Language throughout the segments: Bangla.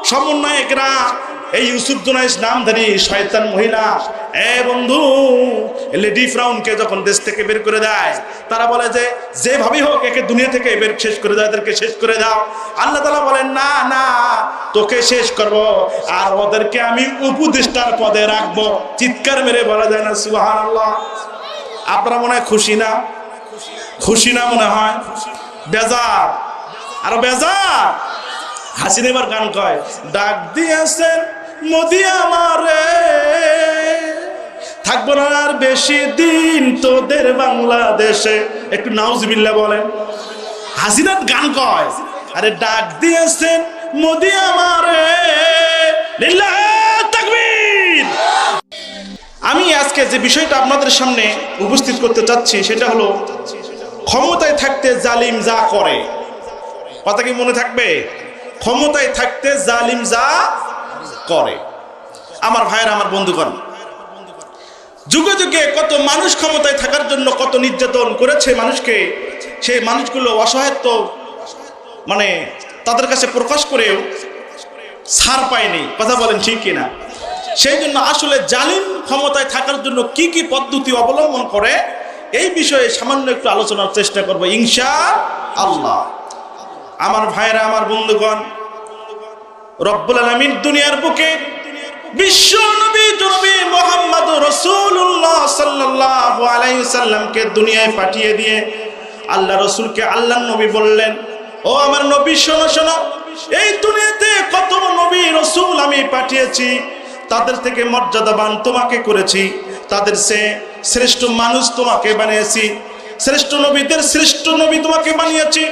সমন্বয়করা এই ইউসুফ জুনাইস নামধারী শয়তান মহিলা বন্ধু লেডি ফ্রাউনকে যখন দেশ থেকে বের করে দেয়, তারা বলে যে যেভাবেই হোক একে দুনিয়া থেকে শেষ করে দাও, এদেরকে শেষ করে দাও। আল্লাহ তাআলা বলেন না না, তোকে শেষ করব, আর ওদেরকে আমি উপদেষ্টার পদে রাখবো। চিৎকার মেরে বলা যায় না সুবহানাল্লাহ? আপনারা মনে হয় খুশি না? খুশি না মনে হয়? বেজার, আরো বেজার। হাসিনা এবার গান কয়, ডাক দিয়েছেন মোদি আমারে, থাকবো না আর বেশি দিন তোদের বাংলাদেশে। একটু নাউজুবিল্লাহ বলেন। হাসিনা গান কয়, আরে ডাক দিয়েছেন মোদি আমারে, লিল্লাহি তাকবীর। আমি আজকে যে বিষয়টা আপনাদের সামনে উপস্থিত করতে চাচ্ছি সেটা হলো ক্ষমতায় থাকতে জালিম যা করে। কথা কি মনে থাকবে? ক্ষমতায় থাকতে জালিম যা করে। আমার ভাইয়েরা, আমার বন্ধুগণ, যুগে যুগে কত মানুষ ক্ষমতায় থাকার জন্য কত নির্যাতন করেছে মানুষকে। সেই মানুষগুলো অসহায়ত্ব মানে তাদের কাছে প্রকাশ করেও ছাড় পায়নি। কথা বলেন ঠিক কিনা? সেই জন্য আসলে জালিম ক্ষমতায় থাকার জন্য কি কি পদ্ধতি অবলম্বন করে এই বিষয়ে সামান্য একটু আলোচনার চেষ্টা করব ইনশাআল্লাহ। আমার ভাইয়েরা, আমার বন্ধুগণ, রব্বুল আলামিন দুনিয়ার বুকে বিশ্ব নবী জনাবে মুহাম্মদ রাসূলুল্লাহ সাল্লাল্লাহু আলাইহি সাল্লামকে দুনিয়ায় পাঠিয়ে দিয়ে আল্লাহ রাসূলকে আল্লাহর নবী বললেন, ও আমার নবী শোনো শোনো, এই দুনিয়াতে কত নবী রাসূল আমি পাঠিয়েছি, তাদের থেকে মর্যাদাবান তোমাকে করেছি, তাদের সে শ্রেষ্ঠ মানুষ তোমাকে বানিয়েছি, শ্রেষ্ঠ নবীদের শ্রেষ্ঠ নবী তোমাকে বানিয়েছি,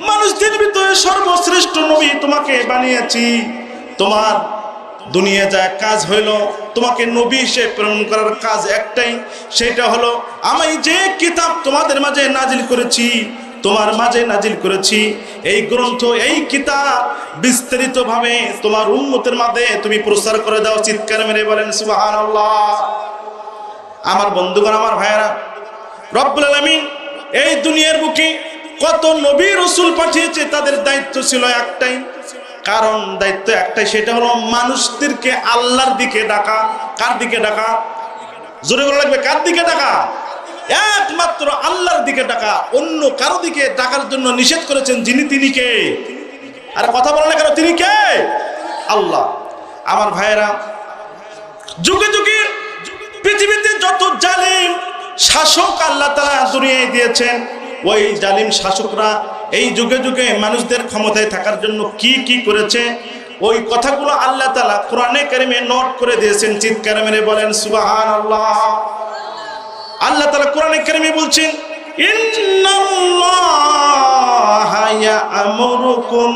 মানুষদের ভিতরে সর্বশ্রেষ্ঠ নবী তোমাকে বানিয়েছি। তোমার দুনিয়া যা কাজ হইল, তোমাকে নবী হিসেবে প্রেরণ করার কাজ একটাই, সেটা হলো আমি যে কিতাব তোমাদের মাঝে নাজিল করেছি, তোমার মাঝে নাজিল করেছি, এই গ্রন্থ, এই কিতাব বিস্তারিতভাবে তোমার উম্মতের মাঝে তুমি প্রচার করে দাও। চিৎকার মেরে বলেন সুবহানাল্লাহ। আমার বন্ধুগণ, আমার ভাইয়েরা, রব্বুল আলামিন এই দুনিয়ার বুকে কত নবী রাসূল পাঠিয়েছে, তাদের দায়িত্ব ছিল একটাই, কারণ দায়িত্ব একটাই, সেটা হলো মানুষদেরকে আল্লাহর দিকে ডাকা। কার দিকে ডাকা? জোরে বলা লাগবে, কার দিকে ডাকা? একমাত্র আল্লাহর দিকে ডাকা। অন্য কারো দিকে ডাকার জন্য নিষেধ করেছেন যিনি, তিনি কে? আর কথা বলে না কেন? তিনি কে? আল্লাহ। আমার ভাইয়েরা, যুগে যুগে পৃথিবীতে যত জালিম শাসক আল্লাহ তাআলা দুনিয়ায় দিয়েছেন, ওই জালিম শাসকরা এই যুগে যুগে মানুষদের ক্ষমতায় থাকার জন্য কি কি করেছে, ওই কথাগুলো আল্লাহ তাআলা কোরআনে কারিমে নোট করে দিয়েছেন। চিৎকার মেরে বলেন সুবহানাল্লাহ। আল্লাহ তাআলা কোরআনে কারিমে বলছেন, ইন্নাল্লাহা ইয়া'মুরুকুম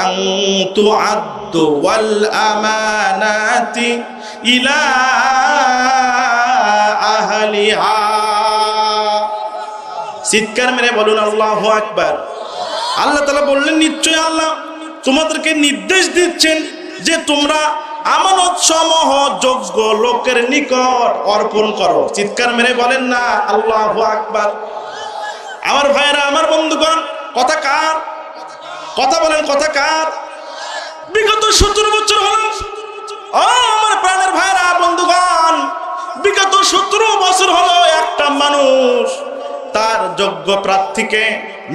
আন তু'আদ্দু ওয়াল আমানাতি ইলা আহলিহা। চিৎকার মেরে বলুন আল্লাহু আকবার। আল্লাহ তাআলা বললেন, নিশ্চয় আল্লাহ তোমাদেরকে নির্দেশ দিচ্ছেন যে তোমরা আমানত সমূহ যোগ্য লোকের নিকট অর্পণ করো। চিৎকার মেরে বলেন না আল্লাহু আকবার। আমার ভাইরা, আমার বন্ধুগণ, কথা কার? কথা বলেন, কথা কার? বিগত 17 বছর হলো, ও আমার প্রাণের ভাইরা, বন্ধুগণ, বিগত 17 বছর হলো একটা মানুষ তার যোগ্য প্রার্থীকে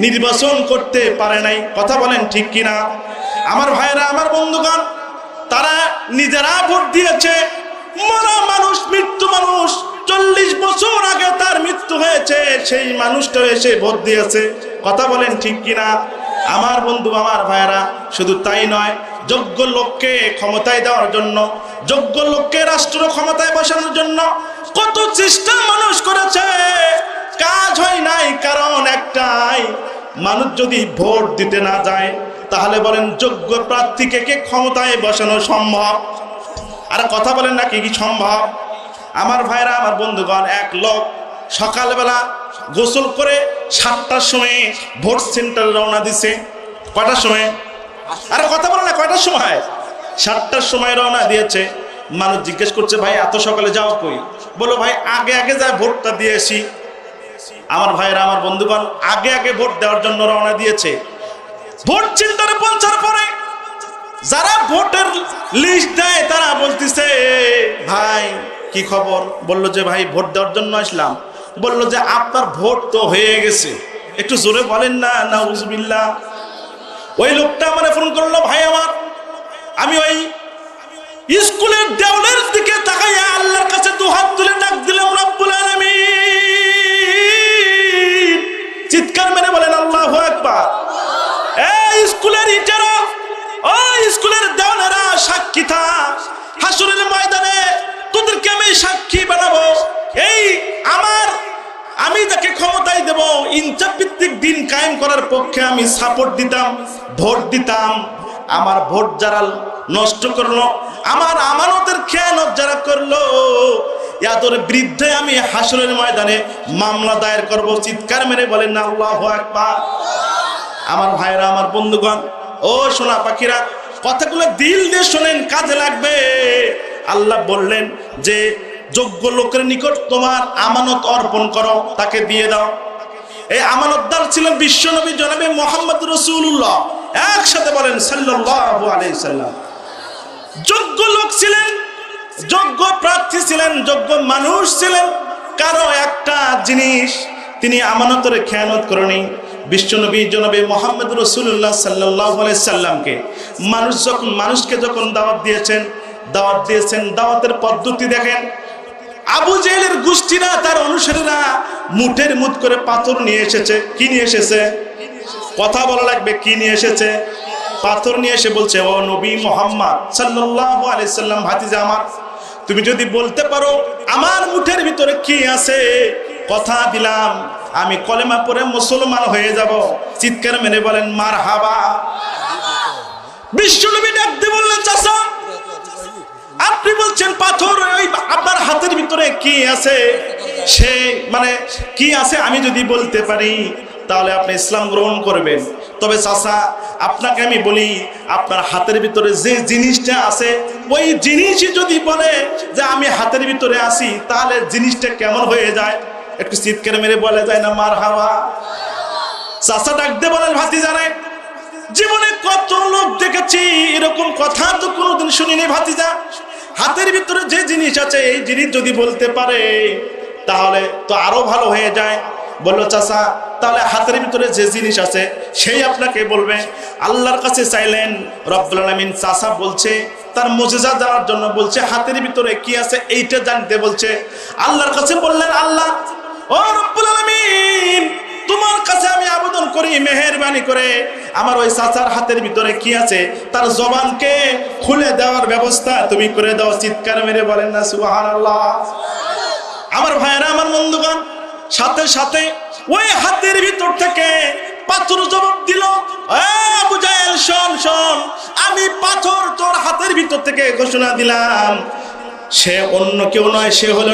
নির্বাচন করতে পারে নাই। কথা বলেন ঠিক কিনা? আমার ভাইরা, আমার বন্ধুগণ, তারা নিজেরা ভোট দিয়েছে। মরা মানুষ, মৃত্যু মানুষ, 40 বছর আগে তার মৃত্যু হয়েছে, সেই মানুষটা এসে ভোট দিয়েছে। কথা বলেন ঠিক কিনা? আমার বন্ধু, আমার ভাইরা, শুধু তাই নয়, যোগ্য লোককে ক্ষমতায় দেওয়ার জন্য, যোগ্য লোককে রাষ্ট্র ক্ষমতায় বসানোর জন্য কত চেষ্টা মানুষ করেছে, কাজ হয় নাই। কারণ একটাই, মানুষ যদি ভোট দিতে না যায় তাহলে বলেন যোগ্য প্রার্থীকে কে ক্ষমতায় বসানো সম্ভব? আর কথা বলেন না কি সম্ভব? আমার ভাইরা, আমার বন্ধুগণ, এক লোক সকালবেলা গোসল করে 7টার সময় ভোট সেন্টারে রওনা দিছে। কয়টার সময়? আরে কথা বলে না, কয়টার সময়? 7টার সময় রওনা দিয়েছে। মানুষ জিজ্ঞেস করছে, ভাই এত সকালে যাও কই? বলো, ভাই আগে আগে যায় ভোটটা দিয়ে আসি। আমার ভাইরা, আমার বন্ধুগণ, আগে আগে ভোট দেওয়ার জন্য রওনা দিয়েছে। ভোট সেন্টারে পৌঁছার পরে যারা ভোটের লিস্ট দেয় তারা বলতেছে, ভাই কি খবর? বলল যে ভাই ভোট দেওয়ার জন্য আসলাম। বলল যে আপনার ভোট তো হয়ে গেছে, একটু জোরে বলেন না নাউজুবিল্লাহ। ওই লোকটা আমারে ফোন করলো, ভাই আমার আমি ওই স্কুলের দেওয়ালের দিকে তাকাইয়া আল্লাহর কাছে দুহাত তুলে ডাক দিলাম, রব্বুল আলামিন। চিৎকার মেরে বলেন আল্লাহু আকবার। এই স্কুলের ইটারা, ওই স্কুলের দেওয়ালেরা সাক্ষী থাক, হাসরের ময়দানে তোদেরকে আমি সাক্ষী বানাবো। এই আমি তাকে ক্ষমতায় দেব, ইনসাফ ভিত্তিক দিন কায়েম করার পক্ষে আমি সাপোর্ট দিতাম, ভোট দিতাম। আমার ভোট যারা নষ্ট করলো, আমার আমানতের খেয়ানত যারা করলো, এদের বিরুদ্ধে আমি হাসরের ময়দানে মামলা দায়ের করব। চিৎকার মেরে বলেন না আল্লাহু আকবার। আমার ভাইরা, আমার বন্ধুগণ, ও সোনা পাখিরা, কথাগুলো দিল দিয়ে শোনেন, কাজে লাগবে। আল্লাহ বললেন যে যোগ্য লোকের নিকট তোমার আমানত অর্পণ করো, তাকে দিয়ে দাও। এই আমানতদার ছিলেন বিশ্বনবী জনাবে মুহাম্মদ রাসূলুল্লাহ। একসাথে বলেন সাল্লাল্লাহু আলাইহি সাল্লাম। যোগ্য লোক ছিলেন, যোগ্য প্রার্থী ছিলেন, যোগ্য মানুষ ছিলেন। কারো একটা জিনিস তিনি আমানতের খেয়ানত করেনি। বিশ্বনবী জনাবে মুহাম্মদ রাসূলুল্লাহ সাল্লাল্লাহু আলাইহি সাল্লামকে মানুষকে যখন দাওয়াত দিয়েছেন, দাওয়াতের পদ্ধতি দেখেন। আবু জেহেলের গোষ্ঠীরা, তার অনুসারীরা মুঠের মুঠ করে পাথর নিয়ে এসেছে। কি নিয়ে এসেছে? কথা বলা লাগবে, কি নিয়ে এসেছে? পাথর নিয়ে এসে বলছে, ও নবী মুহাম্মদ সাল্লাল্লাহু আলাইহি সাল্লাম, ভাতিজা আমার, তুমি যদি বলতে পারো আমার মুঠের ভিতরে কি আছে, কথা দিলাম আমি কলেমা পড়ে মুসলমান হয়ে যাব। চিৎকার মেরে বলেন মারহাবা। বিশ্বনবী ডাক দিয়ে বললেন, চাচা আপনি বলছেন পাথর, ওই আপনার হাতের ভিতরে কি আছে, সে মানে কি আছে আমি যদি বলতে পারি তাহলে আপনি ইসলাম গ্রহণ করবেন। তবে চাচা আপনাকে আমি বলি, আপনার হাতের ভিতরে যে জিনিসটা আছে, ওই জিনিসই যদি বলে যে আমি হাতের ভিতরে আসি, তাহলে জিনিসটা কেমন হয়ে যায়? একটু চিৎকার মেরে বলে যায় না মারহাবা। চাচা ডাক দিয়ে বলেন, ভাতিজারে, জীবনে কত লোক দেখেছি, এরকম কথা তো কোনোদিন শুনিনি ভাতিজা। হাতের ভিতরে যে জিনিস আছে, এই জিনিস যদি বলতে পারে তাহলে তো আরো ভালো হয়ে যায়। বললো, চাচা তাহলে হাতের ভিতরে যে জিনিস আছে সেই আপনাকে বলবে। আল্লাহর কাছে চাইলেন, রব্বুল আলামিন চাচা বলছে তার মুজিজা দেওয়ার জন্য বলছে, হাতের ভিতরে কি আছে এইটা জানতে বলছে। আল্লাহর কাছে বললেন, আল্লাহ ও রব্বুল আলামিন, তোমার কাছে আমি আবেদন করি, মেহেরবানি করে আমার ওই চাচার হাতের ভিতরে কি আছে তার জবানকে খুলে দেওয়ার ব্যবস্থা তুমি করে দাও। চিৎকার মেরে বলেন না সুবহানাল্লাহ। আমার ভাইরা, আমার বন্ধুগণ, সাথে সাথে ওই হাতের ভিতর থেকে পাথর জবাব দিল, আবু জাহেল শোন শোন, আমি পাথর তোর হাতের ভিতর থেকে ঘোষণা দিলাম, সে অন্য কেউ নয়, সে হলো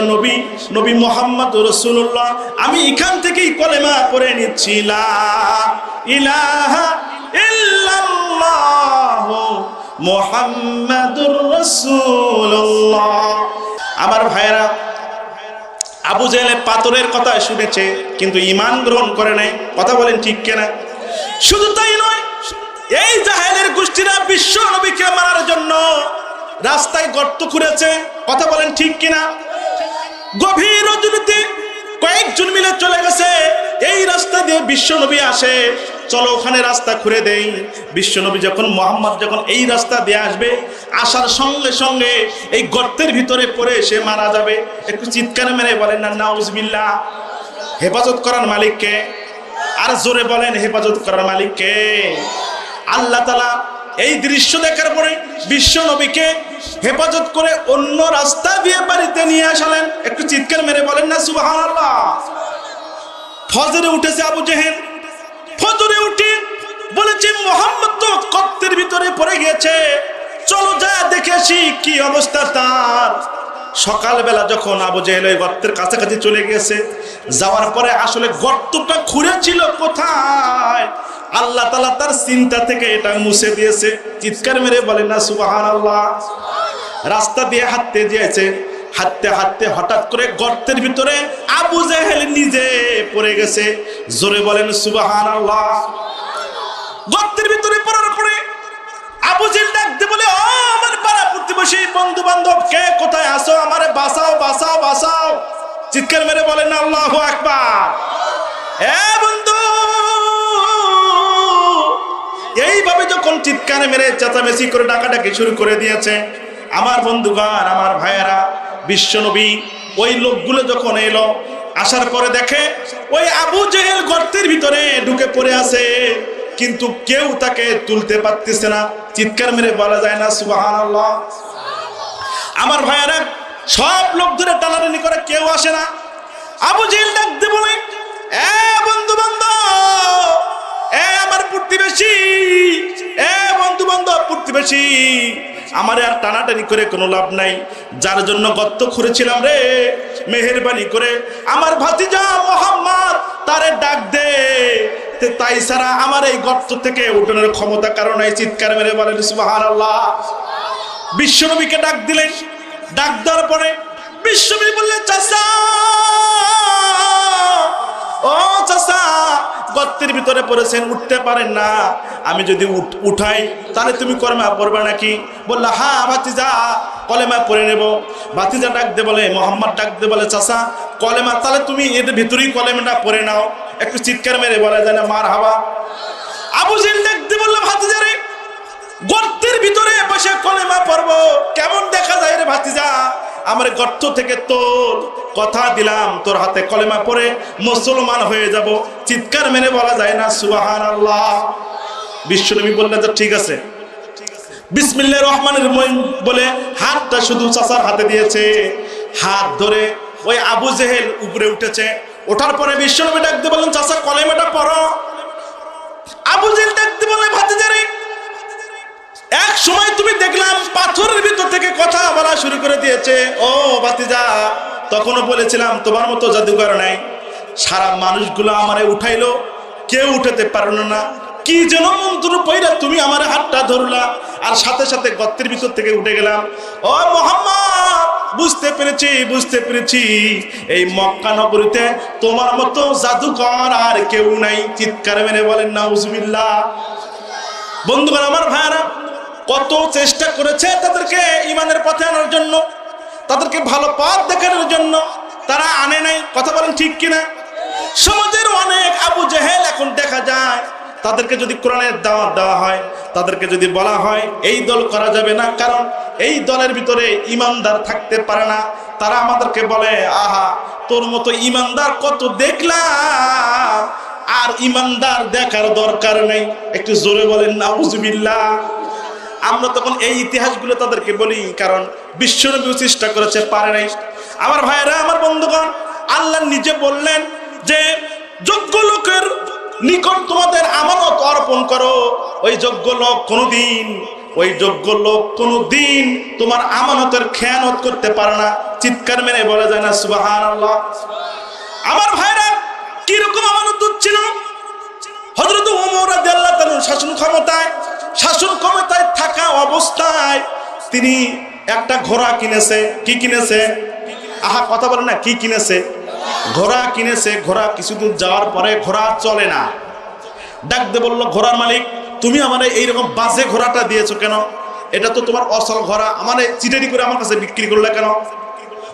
নবী মুহাম্মদ রাসূলুল্লাহ। আমি এখান থেকেই কলেমা পড়ে নিচ্ছি, লা ইলাহা ইল্লাল্লাহ মুহাম্মাদুর রাসূলুল্লাহ। আমার ভাইরা, আবু জেহেল পাথরের কথা শুনেছে কিন্তু ঈমান গ্রহণ করে নাই। কথা বলেন ঠিক কিনা? শুধু তাই নয়, এই জাহেলের গোষ্ঠীরা বিশ্ব নবীকে মারার জন্য রাস্তায় গর্ত খুঁড়েছে। কথা বলেন ঠিক কিনা? গভীর রজনীতে কয়েকজন মিলে চলে গেছে, এই রাস্তা দিয়ে বিশ্ব নবী আসে, চলো ওখানে রাস্তা খুঁড়ে দেই। বিশ্ব নবী যখন মুহাম্মদ যখন এই রাস্তা দিয়ে আসবে, আসার সঙ্গে সঙ্গে এই গর্তের ভিতরে পড়ে সে মারা যাবে। একটু চিৎকার মেরে বলেন না নাউজুবিল্লাহ। হেফাজত করার মালিককে? আর জোরে বলেন, হেফাজত করার মালিককে? আল্লাহ তাআলা এই দৃশ্য দেখার পরে বিশ্ব নবীকে হেফাজত করে অন্য রাস্তা দিয়ে বাড়িতে নিয়ে আসলেন। একটু চিৎকার মেরে বলেন না সুবহানাল্লাহ। ফজরে উঠেছে আবু জেহেল, ফজরে উঠে বলেছে মুহাম্মদ তো গর্তের ভিতরে পড়ে গেছে, চলো যা দেখে আসি কি অবস্থা তার। সকালবেলা যখন আবু জেহেল ওই গর্তের কাছাকাছি চলে গেছে, যাওয়ার পরে আসলে গর্তটা খুঁড়েছিল কোথায়, আল্লাহ তাআলা তার চিন্তা থেকে এটা মুছে দিয়েছে। চিৎকার মেরে বলেন না সুবহানাল্লাহ। রাস্তা দিয়ে হাঁটতে দিয়েছে, হাঁটতে হাঁটতে হঠাৎ করে গর্তের ভিতরে আবু জেহেল নিজে পড়ে গেছে। জোরে বলেন সুবহানাল্লাহ। গর্তের ভিতরে পড়ার পরে আবু জেহেল ডাক আল্লাহু আকবার। এ বন্ধু, এইভাবে যখন চিৎকার মেরে চেঁচামেচি করে ডাকাডাকি শুরু করে দিয়েছে, আমার বন্ধুগণ, আমার ভাইয়েরা, বিশ্বনবী ওই লোকগুলো যখন এলো, আসার পরে দেখে ওই আবু জেহেল গর্তের ভিতরে ঢুকে পড়ে আছে, কিন্তু কেউ তাকে তুলতে পারতেছে না। চিৎকার মেরে বলা যায় না সুবহানাল্লাহ? আমার ভাইয়েরা, সব লোক ধরে টানাটানি করে, কেউ আসে না। আবু জেহেল ডাকতে বলে, এ বন্ধু বান্ধব, এ আমার প্রতিবেশী, এ বন্ধু বান্ধব প্রতিবেশী, আমার আর টানাটানি করে কোনো লাভ নাই। যার জন্য গর্ত খুঁড়েছিলাম রে, মেহেরবানি করে আমার ভাতিজা মোহাম্মদ তারে ডাক দে, তাই ছাড়া আমার এই গর্ত থেকে উঠানোর ক্ষমতা কারণ নাই। চিৎকার মেরে বলেন সুবহানাল্লাহ। বিশ্বনবীকে ডাক দিলেন। ডাক দেওয়ার পরে বিশ্বনবী বললেন, চাচা, ও চাচা, গর্তের ভিতরে পড়েছেন, উঠতে পারেন না, আমি যদি উঠাই তাহলে তুমি কলেমা পড়বে নাকি? বললা, হ্যাঁ ভাতিজা, কলেমা পড়ে নেব। ভাতিজা ডাকতে বলে, মোহাম্মদ ডাকতে বলে, চাচা কলেমা, তাহলে তুমি এদের ভিতরেই কলেমাটা পড়ে নাও। একটু চিৎকার মেরে বলা যায় না মারহাবা? আবু জেহেল ডাকতে বলল, ভাতিজা রে, গর্তের ভিতরে বসে কলেমা পড়বো, কেমন দেখা যায় রে ভাতিজা? আমার গর্ত থেকে তোর কথা দিলাম, তোর হাতে কলেমা পড়ে মুসলমান হয়ে যাব। চিৎকার মেরে বলা যায় না সুবহানাল্লাহ? বিশ্বনবী বললেন, ঠিক আছে। বিসমিল্লাহির রহমানির রহিম বলে হাতটা শুধু চাচার হাতে দিয়েছে। হাত ধরে ওই আবু জেহেল উপরে উঠেছে। ওঠার পরে বিশ্বনবী ডাকতে বললেন, চাচা কলেমাটা পড়ো। আবু জেহেল ডাকতে বলে, ভাতিজা রে, এক সময় তুমি দেখলাম পাথরের ভিতর থেকে কথা বলা শুরু করে দিয়েছে। ও ভাতিজা, তখনও বলেছিলাম তোমার মতো জাদুকর নাই। সারা মানুষগুলো আমারে উঠাইলো, কেউ উঠাতে পারলো না। কি যেন মন্ত্র পয়রা তুমি আমার হাতটা ধরলা, আর সাথে সাথে গর্তের ভিতর থেকে উঠে গেলাম। ও মোহাম্মদ, বুঝতে পেরেছি, বুঝতে পেরেছি, এই মক্কা নগরীতে তোমার মতো জাদুকর আর কেউ নাই। চিৎকার মেরে বলেন নাউজুবিল্লাহ। বন্ধুগণ, আমার ভাইরা, কত চেষ্টা করেছে তাদেরকে ইমানের পথে আনার জন্য, তাদেরকে ভালো পথ দেখানোর জন্য, তারা আনে নাই। কথা বলেন ঠিক কিনা? সমাজের অনেক আবু জেহেল এখন দেখা যায়, তাদেরকে যদি কোরআনের দাওয়াত দেওয়া হয়, তাদেরকে যদি বলা হয় এই দল করা যাবে না, কারণ এই দলের ভিতরে ইমানদার থাকতে পারে না, তারা আমাদেরকে বলে, আহা, তোর মতো ইমানদার কত দেখলাম, আর ইমানদার দেখার দরকার নেই। একটু জোরে বলেন নাউজুবিল্লাহ। আমরা তখন এই ইতিহাসগুলো তাদেরকে বলি, কারণ বিশ্বনবী চেষ্টা করেছে, পারে নাই। আমার ভাইয়েরা, আমার বন্ধুগণ, আল্লাহ নিজে বললেন যে যোগ্য লোকের নিকট তোমাদের আমানত অর্পণ করো। ওই যোগ্য লোক কোনোদিন তোমার আমানতের খেয়ানত করতে পারে না। চিৎকার মেরে বলা যায় না সুবহানাল্লাহ? আমার ভাইরা, কিরকম আমানত ছিল? হযরত ওমর রাদিয়াল্লাহু তাআলা শাসন ক্ষমতায় থাকা অবস্থায় তিনি একটা ঘোড়া কিনেছে। কি কিনেছে? আহা, কথা বলে না, কি কিনেছে? ঘোড়া কিনেছে। ঘোড়া কিছুদূর যাওয়ার পরে ঘোড়া চলে না। ডাকতে বলল, ঘোড়ার মালিক, তুমি আমার এইরকম বাজে ঘোড়াটা দিয়েছো কেন? এটা তো তোমার অসল ঘোড়া, আমার চিটারি করে আমার কাছে বিক্রি করলে কেন?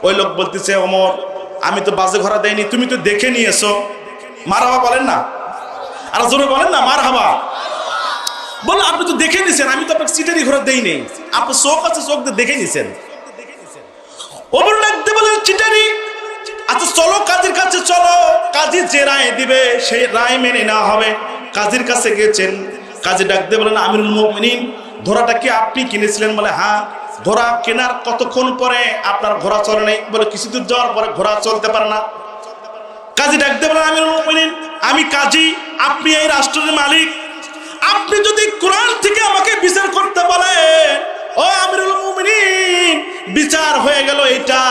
ওই লোক বলতেছে, ওমর, আমি তো বাজে ঘোড়া দেইনি, তুমি তো দেখে নিয়েছো। মারহাবা বলেন না, আর জোরে বলেন না মারহাবা। বললো, আপনি তো দেখে নিছেন, আমি তো আপনাকে চিটারি ঘোড়া দেইনি, আপনার চোখ আছে, চোখ দিয়ে দেখে নিছেন। ওমর ডাকতে বলে, চিটারি, আচ্ছা চলো কাজীর কাছে চলো, কাজী যে রায় দিবে সেই রায় মেনে নেওয়া হবে। কাজীর কাছে গিয়েছেন। কাজী ডাকতে বলেন, আমিরুল মুমিনিন, ঘোড়াটা কি আপনি কিনেছিলেন? বলে, হ্যাঁ। ঘোড়া কেনার কতক্ষণ পরে আপনার ঘোড়া চলে নাই? বলে, কিছুদূর যাওয়ার পরে ঘোড়া চলতে পারে না। কাজী ডাকতে বলেন, আমিরুল মুমিনিন, আমি কাজী, আপনি এই রাষ্ট্রের মালিক, আপনি যদি কোরআন থেকে আমাকে বিচার করতে বলেন, ও আমিরুল মুমিনিন, বিচার হয়ে গেল এটা,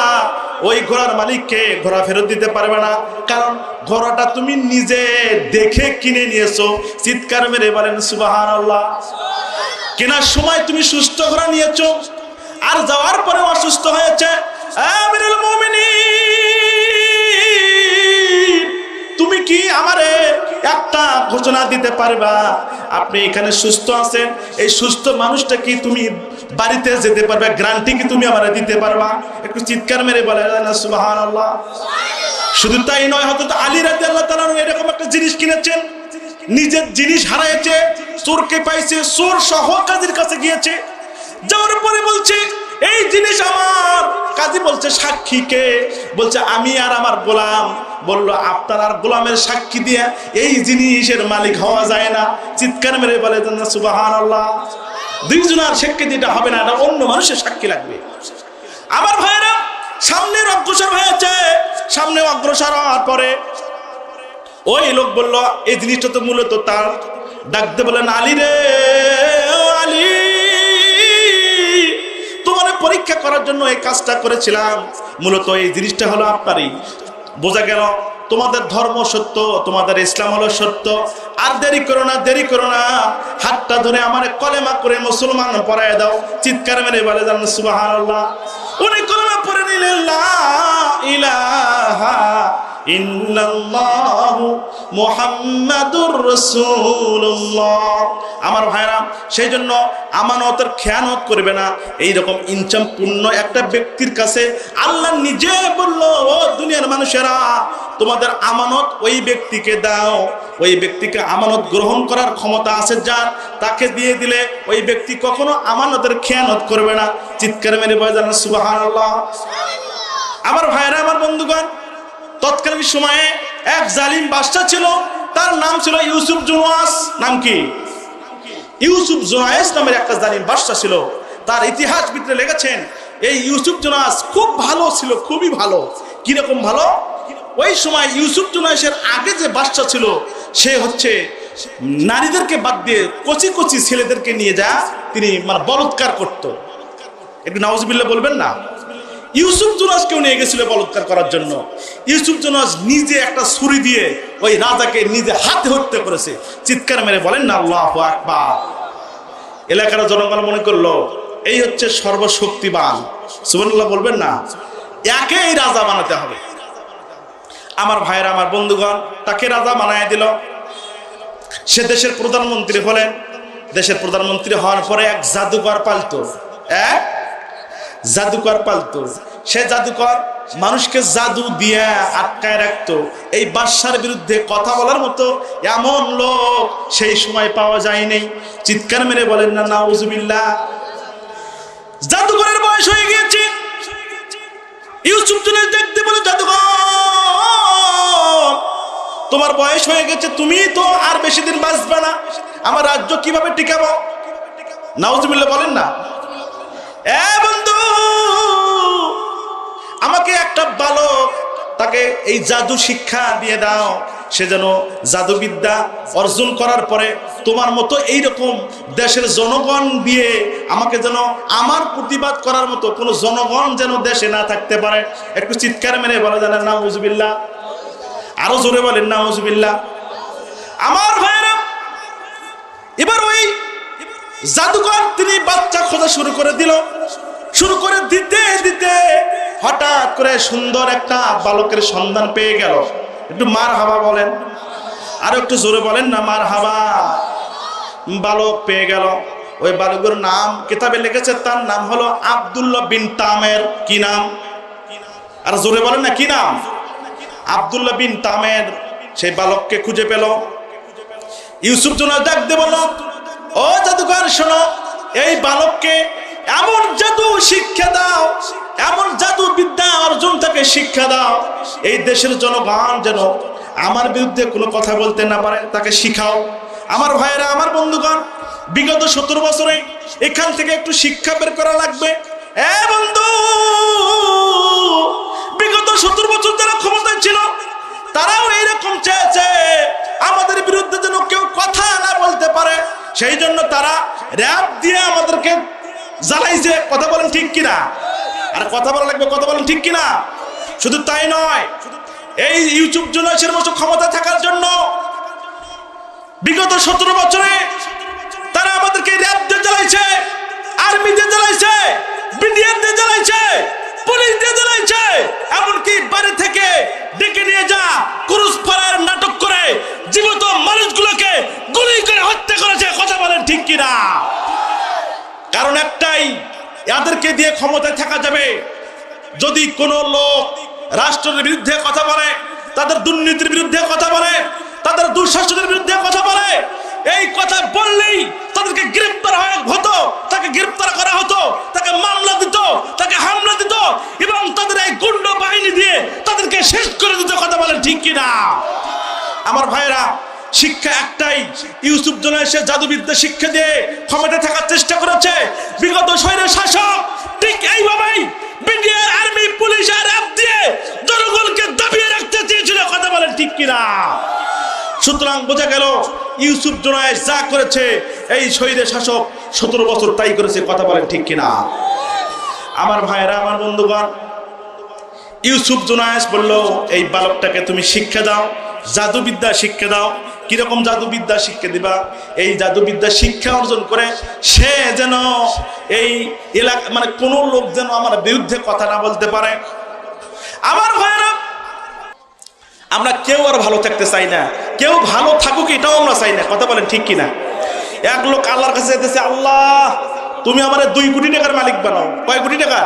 ওই ঘোড়ার মালিককে ঘোড়া ফেরত দিতে পারবে না, কারণ ঘোড়াটা তুমি নিজে দেখে কিনে নিয়েছো। চিৎকার মেরে বলেন সুবহানাল্লাহ। কেনার সময় তুমি সুস্থ ঘোড়া নিয়েছো, আর যাওয়ার পরে অসুস্থ হয়েছে। আমিরুল মুমিনিন, তুমি কি আমারে একটা ঘোষণা দিতে পারবা? আপনি এখানে সুস্থ আছেন, এই সুস্থ মানুষটা কি তুমি বাড়িতে যেতে পারবে? গ্যারান্টি কি তুমি আমারে দিতে পারবা? একটু চিৎকার মেরে বলে না সুবহানাল্লাহ। শুধু তাই নয়, হযরত আলী রাদিয়াল্লাহু তাআলা এরকম একটা জিনিস কিনেছেন, নিজের জিনিস হারাইছে, চোরকে পাইছে, চোর সহ কাজীর কাছে গিয়েছে, যাওয়ার পরে বলছে এই জিনিস আমার। কাজী বলছে সাক্ষী কে? বলছে আমি আর আমার গোলাম। বলল আপনার আর গোলামের সাক্ষী দিয়ে এই জিনিসের মালিক হওয়া যায় না। চিৎকার মেরে বলে সুবহানাল্লাহ। দুইজনের সাক্ষী দিতে হবে না, এটা অন্য মানুষের সাক্ষী লাগবে। আমার ভাইরা সামনে অগ্রসর হয়েছে, সামনে অগ্রসর হওয়ার পরে ওই লোক বলল এই জিনিসটা তো মূলত তার। ডাকতে বলেন আলী রে, আলী তোমার পরীক্ষা করার জন্য এই কাজটা করেছিলাম, মূলত এই জিনিসটা হলো আপনারই। বোঝা গেল তোমাদের ধর্ম সত্য, তোমাদের ইসলাম হলো সত্য। আর দেরি করো না, দেরি করো না, হাতটা ধরে আমার কলেমা করে মুসলমান পড়ায় দাও। চিৎকার মেরে বলে যান সুবহানাল্লাহ। উনি কলেমা পড়ে নিলেন লা ইলাহা ইল্লাল্লাহু মুহাম্মাদুর রাসূলুল্লাহ। আমার ভাইরা সেই জন্য আমানতের খেয়ানত করবে না। এইরকম ইনসামপূর্ণ একটা ব্যক্তির কাছে আল্লাহ নিজে বলল, ও দুনিয়ার মানুষেরা তোমাদের আমানত ওই ব্যক্তিকে দাও। ওই ব্যক্তিকে আমানত গ্রহণ করার ক্ষমতা আছে যার, তাকে দিয়ে দিলে ওই ব্যক্তি কখনো আমানতের খেয়ানত করবে না। চিৎকার মেরে বলে জানা সুবহানাল্লাহ। আমার ভাইরা, আমার বন্ধুগণ, তৎকালীন সময়ে এক জালিম বাদশা ছিল, তার নাম ছিল ইউসুফ জুনাস। নাম কি? ইউসুফ জুনাস নামের একটা জালিম বাদশা ছিল। তার ইতিহাস ভিতরে লেগেছেন এই ইউসুফ জুনাস খুব ভালো ছিল, খুবই ভালো। কিরকম ভালো? ওই সময় ইউসুফ জুনাসের আগে যে বাদশা ছিল সে হচ্ছে নারীদেরকে বাদ দিয়ে কচি কচি ছেলেদেরকে নিয়ে যা তিনি মানে বলৎকার করত। একটু নাউজুবিল্লাহ বলবেন না? ইউসুফ জুনাসকেও নিয়ে গেছিল বলৎকার করার জন্য। ইউসুফ জুনাস নিজে একটা ছুরি দিয়ে ওই রাজাকে নিজে হাতে হত্যা করেছে। চিৎকার মেরে বলেন না আল্লাহু আকবার। এলাকার জনগণ মনে করলো এই হচ্ছে সর্বশক্তিমান। সুবহানাল্লাহ বলবেন না? একেই রাজা বানাতে হবে। আমার ভাইয়েরা, আমার বন্ধুগণ, তাকে রাজা বানায় দিল। সে দেশের প্রধানমন্ত্রী হলেন। দেশের প্রধানমন্ত্রী হওয়ার পরে এক জাদুকর পালতো, এক জাদুকর পালতো। সে জাদুকর মানুষকে জাদু দিয়ে আটকায় রাখতো। এই বাদশার বিরুদ্ধে কথা বলার মতো এমন লোক সেই সময় পাওয়া যায়নি। চিৎকার মেরে বলেন না নাউজুবিল্লাহ। জাদুকরের বয়স হয়ে গিয়েছে। ইউসুফ জুনাস দেখতে বলে জাদুকর তোমার বয়স হয়ে গেছে, তুমি তো আর বেশি দিন বাঁচবে না, আমার রাজ্য কিভাবে টিকাবো? নাউজুবিল্লাহ বলেন না। এ বন্ধু, আমাকে একটা বালক তাকে এই জাদু শিক্ষা দিয়ে দাও, সে যেন জাদুবিদ্যা অর্জন করার পরে তোমার মতো এইরকম দেশের জনগণ দিয়ে আমাকে যেন আমার প্রতিবাদ করার মতো কোনো জনগণ যেন দেশে না থাকতে পারে। একটু চিৎকার মেরে বলা যায় না নাউজুবিল্লাহ? আরো জোরে বলেন নাউজুবিল্লাহ। আমার ভাইরা, এবার ওই জাদুকর তিনি বাচ্চা খোঁজা শুরু করে দিল। শুরু করে দিতে দিতে হঠাৎ করে সুন্দর একটা বালকের সন্ধান পেয়ে গেল। একটু মারহাবা বলেন, আর একটু জোরে বলেন না মারহাবা। বালক পেয়ে গেল। ওই বালকের নাম কিতাবে লিখেছে, তার নাম হলো আব্দুল্লাহ বিন তামের। কি নাম? আর জোরে বলেন না কি নাম? আব্দুল্লাহ বিন তামের। সেই বালককে খুঁজে পেল। ইউসুফ জুনাস ডাক দিয়ে বলল, ও জাদুকর শোনো, এই বালককে এমন জাদু শিক্ষা দাও, এমন জাদু বিদ্যা অর্জন তাকে শিক্ষা দাও, এই দেশের জনগণ যেন আমার বিরুদ্ধে কোনো কথা বলতে না পারে, তাকে শিখাও। আমার ভাইয়েরা, আমার বন্ধুগণ, বিগত 70 বছরে এখান থেকে একটু শিক্ষা বের করা লাগবে। এ বন্ধু, বিগত 70 বছর যারা ক্ষমতায় ছিল তারাও এইরকম চেয়েছে আমাদের বিরুদ্ধে যেন কেউ কথা না বলতে পারে। সেই জন্য তারা র‍্যাব দিয়ে আমাদেরকে জ্বালাইছে। কথা বলেন ঠিক কিনা? আর কথা বলা লাগবে, কথা বলেন ঠিক কিনা? শুধু তাই নয়, এই ইউসুফ জুনাসের মতো ক্ষমতা থাকার জন্য বিগত 17 বছরে তারা আমাদেরকে র‍্যাব দিয়ে জ্বালাইছে, আর্মি দিয়ে জ্বালাইছে, বিডিআর দিয়ে জ্বালাইছে, পুলিশ দিয়ে জ্বালাইছে, এমনকি বাড়ি থেকে ডেকে নিয়ে যা ক্রুজ ফায়ার নাটক করে জীবিত মানুষগুলোকে গুলি করে হত্যা করেছে। কথা বলেন ঠিক কিনা? কারণ একটাই, এদেরকে দিয়ে ক্ষমতায় থাকা যাবে যদি কোনো লোক রাষ্ট্রের বিরুদ্ধে কথা বলে, তাদের দুর্নীতির বিরুদ্ধে কথা বলে, তাদের দুঃশাসনের বিরুদ্ধে কথা বলে। এই কথা বললেই তাদেরকে গ্রেফতার হতো, তাকে গ্রেফতার করা হতো, তাকে মামলা দিত, তাকে হামলা দিত এবং তাদের এই গুন্ড বাহিনী দিয়ে তাদেরকে শেষ করে দিত। কথা বলেন ঠিক কিনা? আমার ভাইরা, শিক্ষা একটাই। ইউসুফ জোনায়েদ সে জাদুবিদ্যা শিক্ষা দিয়ে ক্ষমতায় থাকার চেষ্টা করেছে। বিগত স্বৈর শাসক ঠিক এইভাবেই বিডিআর, আর্মি, পুলিশ আর র্যাব দিয়ে জনগণকে দাবিয়ে রাখতে চেয়েছিল। কথা বলেন ঠিক কিনা? সুতরাং বোঝা গেল ইউসুফ জোনায়েদ যা করেছে এই স্বৈর শাসক 17 বছর তাই করেছে। কথা বলেন ঠিক কিনা? আমার ভাইরা, আমার বন্ধুগণ, ইউসুফ জোনায়েদ বলল, এই বালকটাকে তুমি শিক্ষা দাও, জাদুবিদ্যা শিক্ষা দাও। কিরকম জাদুবিদ্যা শিক্ষা দিবা? এই জাদুবিদ্যা শিক্ষা অর্জন করে সে যেন এই এলাকা, মানে কোন লোক যেন আমার বিরুদ্ধে কথা না বলতে পারে। আমার ভাইরা, আমরা কেউ আর ভালো থাকতে চাই না, কেউ ভালো থাকুক এটাও আমরা চাই না। কথা বলেন ঠিক কিনা? এক লোক আল্লাহর কাছে যেতেছে, আল্লাহ তুমি আমার 2 কোটি টাকার মালিক বানাও। কয় কোটি টাকা?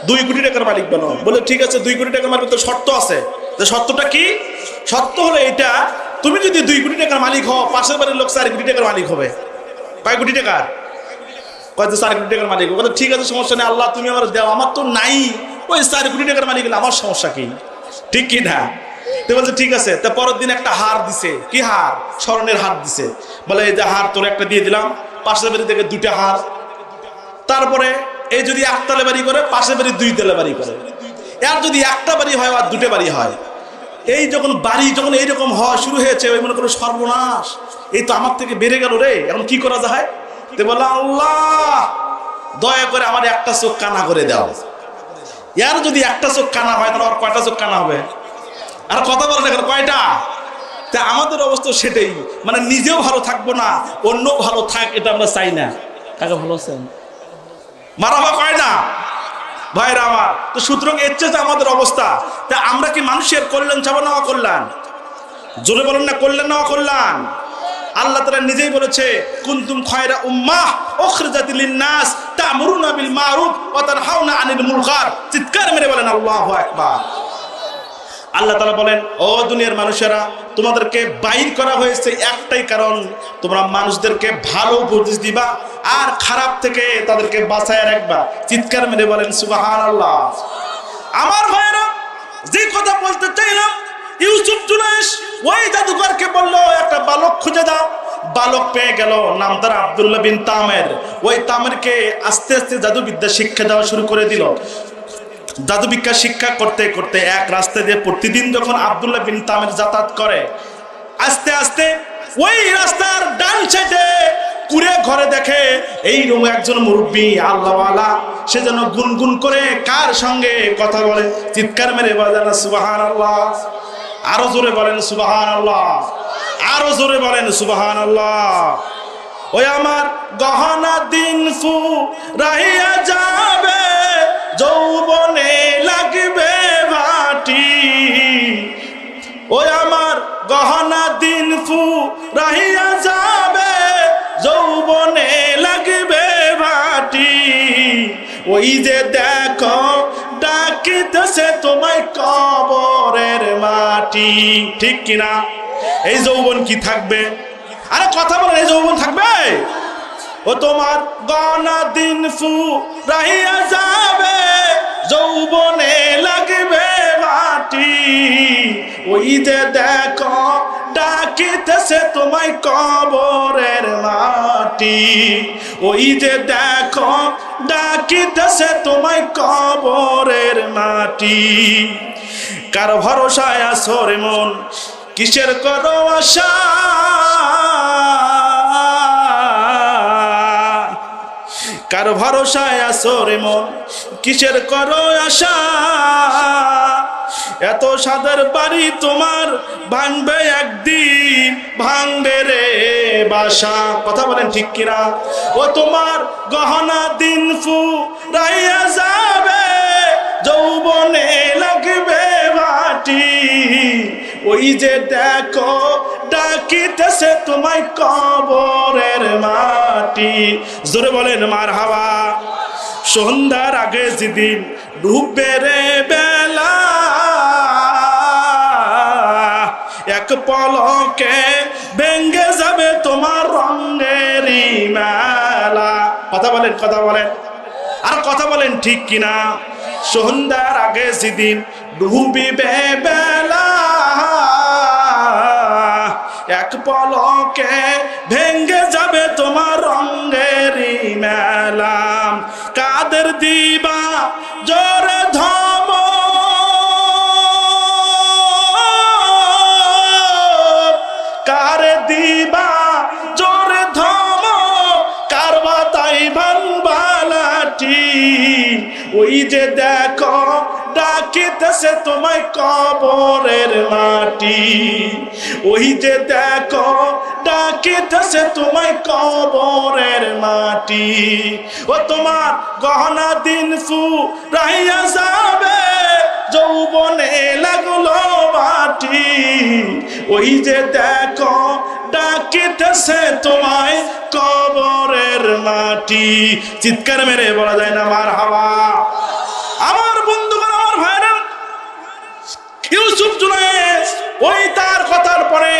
2 কোটি টাকার মালিক বানাও। বলে ঠিক আছে, 2 কোটি টাকার মালিক, তো শর্ত আছে। শর্তটা কি? শর্ত হলো এটা, তুমি যদি 2 কোটি টাকার মালিক হও, পাশের বাড়ির লোক 4 কোটি টাকার মালিক হবে। কয় কোটি টাকার? কয় 4 কোটি টাকার মালিক। বলে ঠিক আছে, সমস্যা নেই, আল্লাহ তুমি আমার দাও, আমার তো নাই। ওই 4 কোটি টাকার মালিক হলে আমার সমস্যা কি? ঠিক কি না? তো বলছে ঠিক আছে। তা পরের দিন একটা হার দিছে। কি হার? স্বর্ণের হার দিছে। বলে এই যে হার তোর একটা দিয়ে দিলাম, পাশের বাড়ি থেকে 2টা হার। তারপরে এই যদি 1 তলা বাড়ি করে, পাশের বাড়ি 2 তলা বাড়ি করে। এর যদি একটা বাড়ি হয় আর 2টা বাড়ি হয়, এই যখন বাড়ি যখন এইরকম হওয়া শুরু হয়েছে, ওই মনে করো সর্বনাশ, এই তো আমার থেকে বেড়ে গেল রে, এখন কি করা যায়? তো বললো, আল্লাহ দয়া করে আমার একটা চোখ কানা করে দাও। এর যদি একটা চোখ কানা হয়, তাহলে আর কয়টা চোখ কানা হবে? আর কথা বলে না, কয়টা? তা আমাদের অবস্থা সেটাই, মানে নিজেও ভালো থাকবো না, অন্য ভালো থাক, এটা আমরা চাই না। কাকে ভালো আছেন? মারামা কয় না ভাইরা আমার। তো সুতরাং এর চেয়ে আমাদের অবস্থা। তা আমরা কি মানুষের কল্যাণ চাবো না অকল্যাণ? জোরে বলেন না, কল্যাণ না অকল্যাণ? আল্লাহ তাআলা নিজেই বলেছে, কুনতুম খায়রা উম্মাহ উখরিজাত লিন-নাস তা'মুরুনা বিল মারুফ ওয়া তানহাউনা আনিল মুনকার। চিৎকার মেরে বলেন আল্লাহু আকবার। আল্লাহ তাআলা বলেন, ও দুনিয়ার মানুষেরা, তোমাদেরকে বাইর করা হয়েছে একটাই কারণ, তোমরা মানুষদেরকে ভালো উপদেশ দিবা আর খারাপ থেকে তাদেরকে বাঁচায় রাখবা। চিৎকার মেরে বলেন সুবহানাল্লাহ। আমার ভাইরা, যে কথা বলতে চাইলাম, ইউসুফ জোনায়েদ ওই জাদুকরকে বলল, একটা বালক খুঁজে দাও। বালক পেয়ে গেল, নাম তার আব্দুল্লাহ বিন তামের। ওই তামেরকে আস্তে আস্তে জাদুবিদ্যা শিক্ষা দেওয়া শুরু করে দিল। জাদুবিদ্যা শিক্ষা করতে করতে এক রাস্তা দিয়ে প্রতিদিন যখন আব্দুল্লাহ বিন তামের যাতায়াত করে, আস্তে আস্তে ওই রাস্তার ডান সাইডে কুড়ে ঘরে দেখে এই রুমে একজন মুরব্বী আল্লাহওয়ালা, সে যেন গুনগুন করে কার সঙ্গে কথা বলে। চিৎকার মেরে বলেন সুবহানাল্লাহ। আরো জোরে বলেন সুবহানাল্লাহ, আরো জোরে বলেন সুবহানাল্লাহ। ওই আমার গহনা দিন ফুরাইয়া যাবে, যৌবনে লাগবে ভাটি। ওই আমার গহনা দিন ফুরাইয়া যাবে, যৌবনে লাগবে ভাটি। ওই যে দেখো ডাকিতেছে তোমায় কবরের মাটি। ঠিক কিনা? এই যৌবন কি থাকবে? আরে কথা বলেন, এই যৌবন থাকবে? ও তোমার গহনা দিন ফুরাইয়া যাবে, যৌবনে লাগবে মাটি। ওই যে দেখো ডাকিতেছে তোমায় কবরের মাটি। ওই যে দেখো ডাকিতেছে তোমায় কবরের মাটি। কার ভরসায় আছো রে মন, কিসের করো আশা? কার ভরসায় আছো রে মন, কিসের করো আশা? এত সাদের বাড়ি তোমার ভাঙবে একদিন, ভাঙবে রে বাসা। কথা বলেন ঠিক কিনা? ও তোমার গহনা দিন ফুরাইয়া যাবে, যৌবনে লাগবে ভাটি। ওই যে দেখো ডাকিতেছে তোমায় কবরের মাটি। জোরে বলেন মারহাবা। সন্ধ্যার আগে যেদিন ডুববে রে বেলা, এক পলকে ভেঙ্গে যাবে তোমার রঙেরই মেলা। কথা বলেন, কথা বলেন, আর কথা বলেন ঠিক কিনা? সন্ধ্যার আগে যেদিন ডুবিবে বেলা, এক পলকে ভেঙ্গে যাবে তোমার রঙেরই মেলা। কাদের দিবা জোরে ধম, কারে দিবা জোরে ধম, কারবা তাই ভাঙবালাটি। ওই যে দেখো ডাকিতেছে তোমায় কবরের মাটি, ওই যে দেখো ডাকিতেছে তোমায় কবরের মাটি। ও তোমার গহনা দিন ফুরাইয়া যাবে, যৌবনে লাগলো মাটি। ওই যে দেখো ডাকিতেছে তোমায় কবরের মাটি। চিৎকার মেরে বলা যায় না মারহাবা? আমার বন্ধুগণ, আমার ভাইরা, ইউসুফ জুনায়েদ ওই তার কথার পরে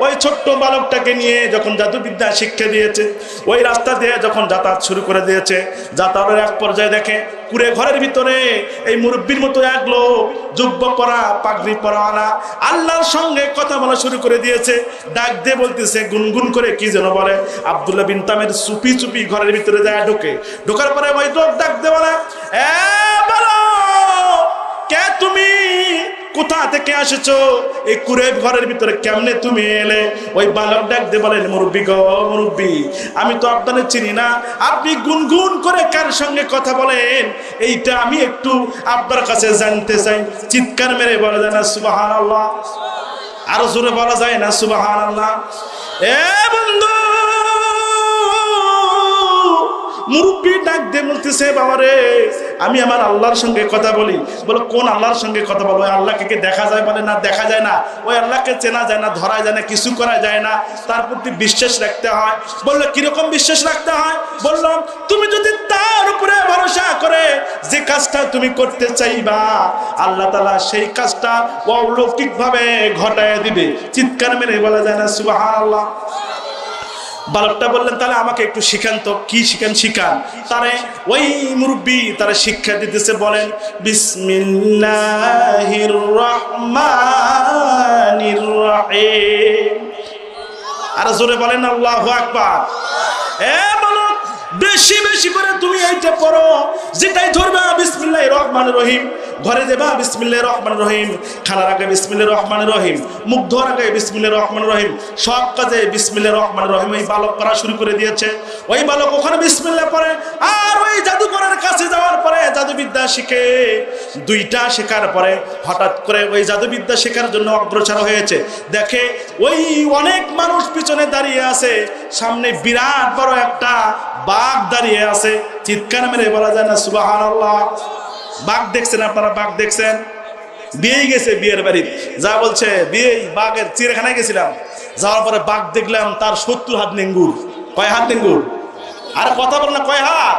ওই ছোট্ট বালকটাকে নিয়ে যখন জাদুবিদ্যা শিক্ষা দিয়েছে, ওই রাস্তা দিয়ে যখন যাতায়াত শুরু করে দিয়েছে, যাতায়াতের এক পর্যায়ে দেখে কুড়ে ঘরের ভিতরে এই মুরব্বীর মতো এক লোক, জুব্বা পরা, পাগড়ি পরাওয়ালা, আল্লাহর সঙ্গে কথা বলা শুরু করে দিয়েছে। ডাক দিয়ে বলতেছে, গুনগুন করে কি যেন বলে। আব্দুল্লাহ বিন তামের চুপি চুপি ঘরের ভিতরে যায়, ঢোকার পরে ওই লোক ডাক দিয়ে বলে, এ বলো কে তুমি, কোথা থেকে আসেছো, এই কুড়ে ঘরের ভিতরে কেমনে তুমি এলে? ওই বালক ডাক দিয়ে বলেন, মুরব্বী গো মুরব্বী, আমি তো আপনাদের চিনি না, আপনি গুনগুন করে কার সঙ্গে কথা বলেন, এইটা আমি একটু আপনার কাছে জানতে চাই। চিৎকার মেরে বলা যায় না সুবহানাল্লাহ? আরো জোরে বলা যায় না সুবহানাল্লাহ? এ বন্ধু, মুরব্বী ডাক দিয়ে বলতেছে, বাবা রে, আমি আমার আল্লাহর সঙ্গে কথা বলি। বলো কোন আল্লাহর সঙ্গে কথা বলো? ওই আল্লাহকে কি দেখা যায়? বলে না, দেখা যায় না। ওই আল্লাহকে চেনা যায় না, ধরা যায় না, কিছু করা যায় না, তার প্রতি বিশ্বাস রাখতে হয়। বললো কিরকম বিশ্বাস রাখতে হয়? বললাম তুমি যদি তার উপরে ভরসা করে যে কাজটা তুমি করতে চাইবা, আল্লাহ তাআলা সেই কাজটা অলৌকিক ভাবে ঘটায় দিবে। চিৎকার মেরে বলা যায় না সুবহানাল্লাহ? বালকটা বললেন, তাহলে আমাকে একটু শিখান তো। কি শিখান? শিখান। তারে ওই মুরব্বী তারা শিক্ষা দিতেছে, বলেন বিসমিল্লাহির রহমানির রহিম। আর জোরে বলেন আল্লাহু আকবার। এ বালক, বেশি বেশি করে তুমি এইটা পড়ো, যেটাই ধরবা বিসমিল্লাহির রহমানির রহিম। ঘরে যাবা বিসমিল্লাহির রহমানির রহিম, খানার আগে বিসমিল্লাহির রহমানির রহিম, মুখ ধোয়ার আগে বিসমিল্লাহির রহমানির রহিম, সব কাজে বিসমিল্লাহির রহমানির রহিম। এই বালক করা শুরু করে দিয়েছে। ওই বালক ওখানে বিসমিল্লাহ পড়ে, আর ওই জাদুকরের কাছে যাওয়ার পরে জাদুবিদ্যা শিখে। দুইটা শেখার পরে হঠাৎ করে ওই জাদুবিদ্যা শেখার জন্য অগ্রসর হয়েছে। দেখে ওই অনেক মানুষ পিছনে দাঁড়িয়ে আছে, সামনে বিরাট বড় একটা বাঘ দাঁড়িয়ে আছে। চিৎকার মেরে বলা যায় না সুবহানাল্লাহ? বাঘ দেখছেন আপনারা? বাঘ দেখছেন? বিয়েই গেছে, বিয়ের বাড়ি যা বলছে, বিয়েই বাঘের চিড়িয়াখানায় গেছিলাম, যাওয়ার পরে বাঘ দেখলাম তার 70 হাত নেঙ্গুর। কয় হাত নেঙ্গুর? আর কথা বল না, কয় হাত?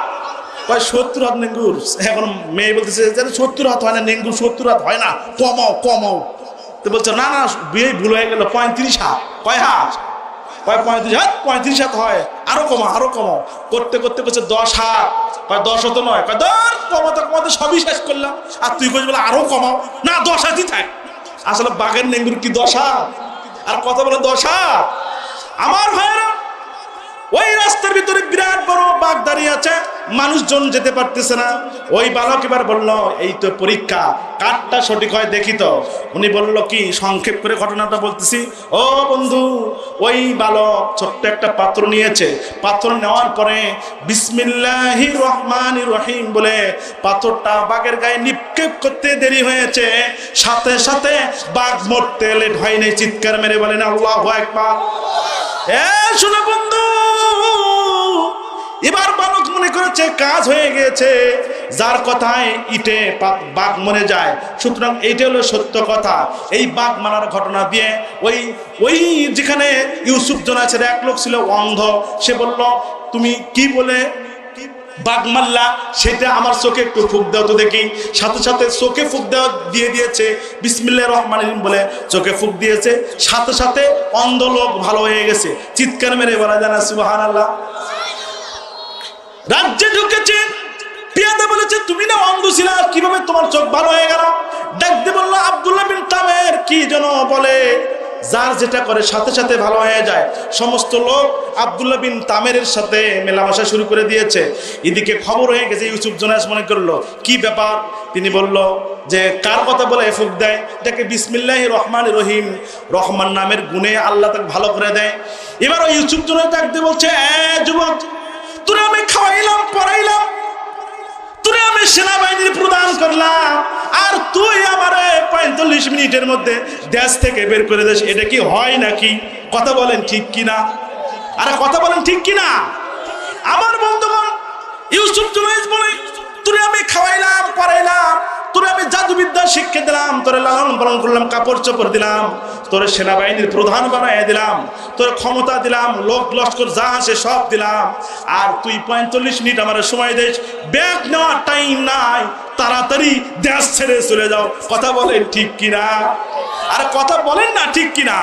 কয় 70 হাত নেঙ্গুর। এখন মেয়ে বলতেছে 70 হাত হয় না নেঙ্গুর, 70 হাত হয় না, কমাও কমাও। তো বলছে না না, বিয়ে ভুল হয়ে গেল, 35 হাত। কয় হাত? কয় 35 হাত। 35 হাত হয়, আরো কমা আরো কমাও। করতে করতে করছে 10 হাত। কয় 10 হতো নয়। কয় ধর কমাতে কমাতে সবই শেষ করলাম, আর তুই কইস বলে আরো কমাও। না 10 হাতই থাক। আসলে বাঘের নেঙ্গুর কি 10 হাত? আর কথা বলে 10 হাত। আমার ভাইয়েরা, ওই রাস্তার ভিতরে বিরাট বড় বাঘ দাঁড়িয়ে আছে, মানুষজন যেতে পারতেছে না। ওই বালক এবার বলল, এই তো পরীক্ষা, কারটা সঠিক হয় দেখি তো। উনি বলল কি, সংক্ষেপ করে ঘটনাটা বলতেছি। ও বন্ধু, ওই বালক ছোট্ট একটা পাত্র নিয়েছে। পাত্র নেওয়ার পরে বিসমিল্লাহির রহমানির রহিম বলে পাথরটা বাঘের গায়ে নিক্ষেপ করতে দেরি হয়েছে, সাথে সাথে বাঘ মরতে লেট হয়নি। চিৎকার মেরে বলেন আল্লাহু আকবার। শুনো বন্ধু, এবার বালক মনে করেছে কাজ হয়ে গেছে, যার কথায় ইটে বাঘ মরে যায়। সুতরাং এইটা হলো সত্য কথা। এই বাঘ মারার ঘটনা দিয়ে ওই যেখানে ইউসুফ জোনায়েদের এক লোক ছিল অন্ধ, সে বলল তুমি কি বলে বাগমাল্লা, সেটা আমার চোখে একটু ফুক দাও তো দেখি। সাথে সাথে চোখে ফুক দেওয়া দিয়ে দিয়েছে, বিসমিল্লাহির রহমানির রহিম বলে চোখে ফুক দিয়েছে, সাথে সাথে অন্ধ লোক ভালো হয়ে গেছে। চিৎকার মেরে বলা যায় না সুবহানাল্লাহ। রাজ্যে ঢুকেছে, পিয়াদা বলেছে তুমি না অন্ধ ছিলা, কিভাবে তোমার চোখ ভালো হয়ে গেল? ডাকতে বললো আব্দুল্লাহ বিন তামের কি যেন বলে, যার যেটা করে সাথে সাথে ভালো হয়ে যায়। সমস্ত লোক আব্দুল্লাহ বিন তামেরের সাথে মেলামেশা শুরু করে দিয়েছে। এদিকে খবর হয়ে গেছে, ইউসুফ জোনাস মনে করলো কি ব্যাপার। তিনি বলল যে কার কথা বলে ফুক দেয়, এটাকে বিসমিল্লাহির রহমানির রহিম, রহমান নামের গুণে আল্লাহ তাকে ভালো করে দেয়। এবার ওই ইউসুফ জোনাস ডাকতে বলছে, যুবক, তোরে আমি খাওয়াইলাম পড়াইলাম, তোরে আমি সেনাবাহিনীর প্রদান করলাম, আর তুই আমারে 45 মিনিটের মধ্যে দেশ থেকে বের করে দিস, এটা কি হয় নাকি? কথা বলেন ঠিক কিনা? আরে কথা বলেন ঠিক কিনা? আমার বন্ধুগণ, ইউসুফ জুলাইস বলে তোরে আমি খাওয়াইলাম পড়াইলাম, তোরে আমি জাদুবিদ্যা শিক্ষা দিলাম, তোরে লালন পালন করলাম, কাপড় চোপড় দিলাম, তোরে সেনাবাহিনীর প্রধান বানাই দিলাম, তোর ক্ষমতা দিলাম, লোক লস্কর যা আছে সব দিলাম, আর তুই 45 মিনিট আমার সময় দিস, ব্যাগ নেওয়ার টাইম নাই, তাড়াতাড়ি দেশ ছেড়ে চলে যাও। কথা বলেন ঠিক কিনা? আর কথা বলেন না ঠিক কিনা?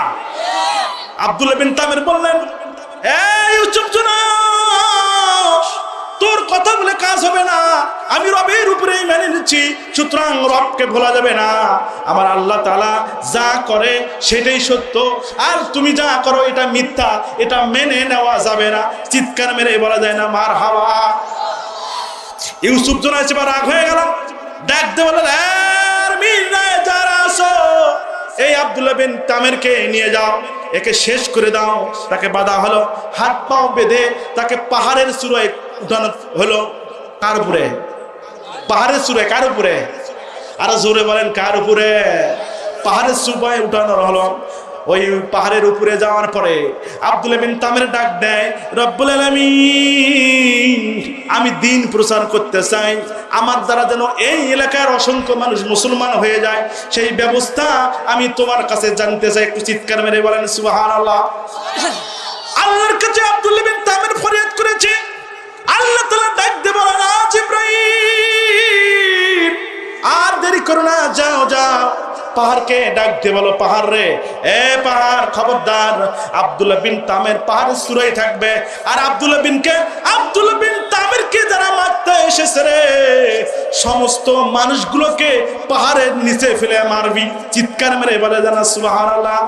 আব্দুল্লাহ বিন তামের বললেন, ইউসুফ জুনাস, তোর কথা বলে কাজ হবে না, আমি রবের উপরেই মেনে নিচ্ছি, সুতরাং রবকে ভোলা যাবে না। আমার আল্লাহ তাআলা যা করে সেটাই সত্য, আর তুমি যা করো এটা মিথ্যা, এটা মেনে নেওয়া যাবে না। চিৎকার মেরে বলা যায় না মারহাবা। ইউসুফ জোনাস এবার রাগ হয়ে গেল, ডাকতে বললেন, যারা আছো এই আব্দুল্লাহ বিন তামেরকে নিয়ে যাও, একে শেষ করে দাও। তাকে বাধা হলো, হাত পাও বেঁধে তাকে পাহাড়ের চূড়ায় উঠানো হলো। কার উপরে? পাহাড়ের চূড়ায়। কার উপরে? আরো জোরে বলেন, কার উপরে? পাহাড়ের চূড়ায় উঠানো হলো। ওই পাহাড়ের উপরে যাওয়ার পরে আব্দুল্লাহ বিন তামের ডাক দেয়, রব্বুল আলামিন, আমি দ্বীন প্রচার করতে চাই, আমার দ্বারা যেন এই এলাকার অসংখ্য মানুষ মুসলমান হয়ে যায়, সেই ব্যবস্থা আমি তোমার কাছে জানতে চাই। একটু চিৎকার মেরে বলেন সুবহানাল্লাহ। আল্লাহর কাছে আব্দুল্লাহ বিন তামের ফরিয়াদ করেছে। আল্লাহ তাআলা ডাক দিয়ে বলেন, জিবরাইল, আর দেরি করো না, যাও যাও, পাহাড়কে ডাক দিয়ে বলো, পাহাড় রে, পাহাড় খবরদার, আব্দুল্লাহ বিন তামের পাহাড়ের চূড়ায় থাকবে, আর আব্দুল্লাহ বিন তামেরকে যারা মারতে এসেছে রে, সমস্ত মানুষগুলোকে পাহাড়ের নিচে ফেলে মারবি। চিৎকার মেরে বলে জানা সুবহানাল্লাহ।